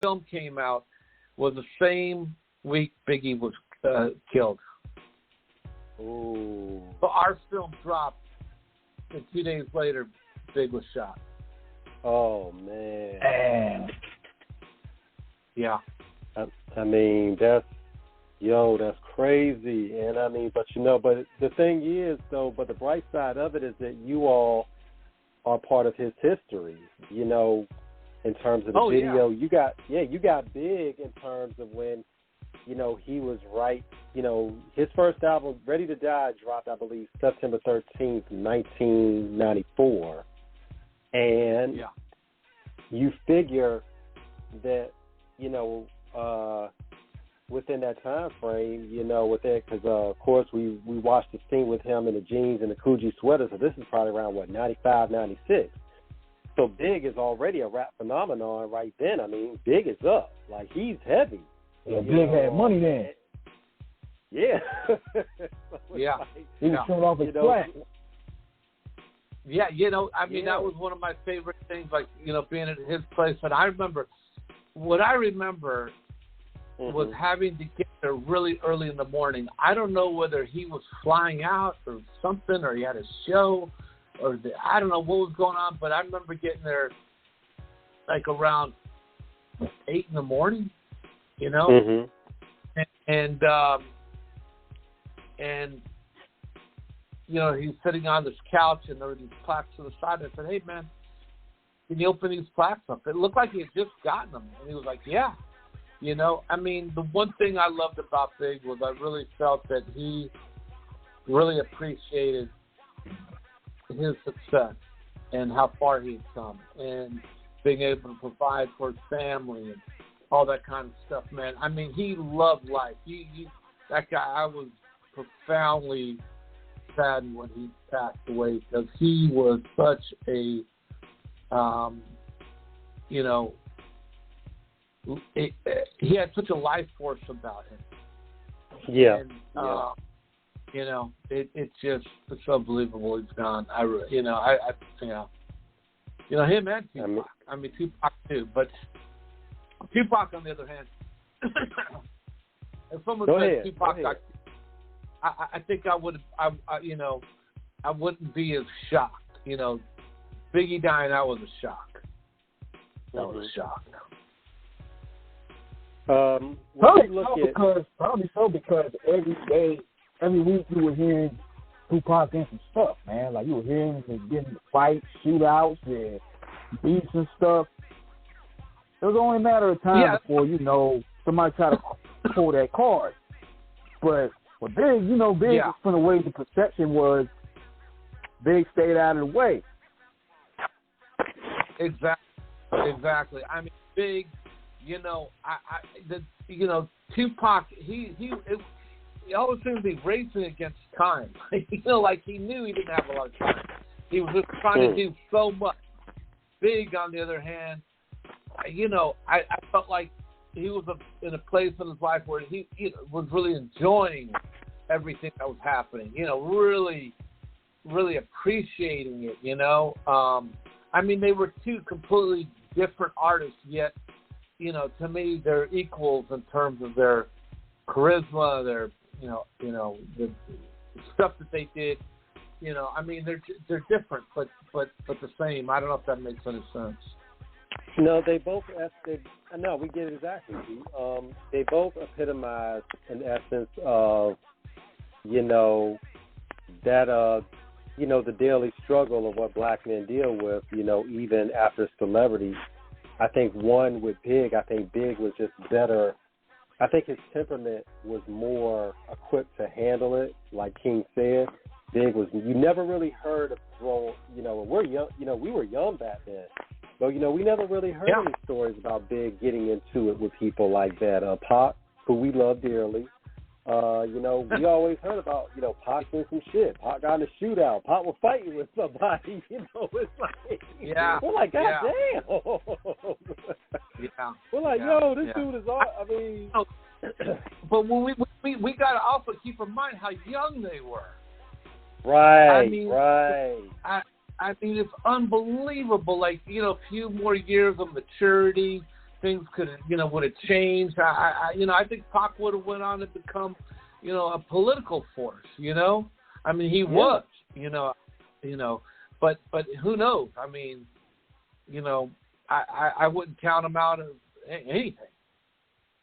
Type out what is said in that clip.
film came out was the same week Biggie was killed. Ooh. So our film dropped, and 2 days later, Big was shot. Oh, man. And Yeah. I mean, that's crazy. And I mean, but the thing is, though, but the bright side of it is that you all are part of his history, in terms of the video. Yeah. You got big in terms of when, he was right. His first album, Ready to Die, dropped, I believe, September 13th, 1994. And you figure that, within that time frame, because, of course, we watched the scene with him in the jeans and the Coogee sweater, so this is probably around, 95, 96. So Big is already a rap phenomenon right then. I mean, Big is up. Like, he's heavy. Yeah, Big had money then. Yeah. Yeah. He was showing off his flat. Yeah, that was one of my favorite things, like, being at his place. And what I remember was having to get there really early in the morning. I don't know whether he was flying out or something, or he had a show, or I don't know what was going on, but I remember getting there like around 8 in the morning, and he's sitting on this couch, and there were these plaques to the side. I said, "Hey, man, can you open these plaques up?" It looked like he had just gotten them, and he was like, "Yeah." The one thing I loved about Big was I really felt that he really appreciated his success and how far he'd come, and being able to provide for his family and all that kind of stuff, man. I mean, he loved life. That guy, I was profoundly saddened when he passed away, because he was such a, he had such a life force about him. Yeah. And, it's unbelievable he's gone. Him and Tupac. I mean, Tupac too, but Tupac, on the other hand, if someone said Tupac, I think I would, I wouldn't be as shocked. Biggie dying, that was a shock. That was a shock. Probably so because every week you were hearing Tupac in some stuff, man. Like, you were hearing him getting fights, shootouts, and beats and stuff. It was only a matter of time before, somebody tried to pull that card. But with Big, Big, from the way the perception was, Big stayed out of the way. Exactly. I mean, Big, Tupac, he always seemed to be racing against time. Like he knew he didn't have a lot of time. He was just trying to do so much. Big, on the other hand, I felt like he was in a place in his life where he was really enjoying everything that was happening. Really, really appreciating it. I mean, they were two completely different artists, yet, to me, they're equals in terms of their charisma, their, the stuff that they did. I mean, they're different, but the same. I don't know if that makes any sense. No, they both. No, we get it exactly. They both epitomize an essence of, that the daily struggle of what black men deal with. Even after celebrity. I think one with Big. I think Big was just better. I think his temperament was more equipped to handle it. Like King said, Big was. You never really heard of throwing. We're young. We were young back then. So, we never really heard any stories about Big getting into it with people like that. Pac, who we love dearly. We always heard about, Pac doing some shit. Pac got in a shootout. Pac was fighting with somebody. It's like, we're like, God damn. We're like, this dude is all, I mean. But when we got to also keep in mind how young they were. Right, I mean, it's unbelievable. Like, a few more years of maturity, things could have, would have changed. I think Pac would have went on to become, a political force. I mean, he was, but who knows? I mean, I wouldn't count him out of anything.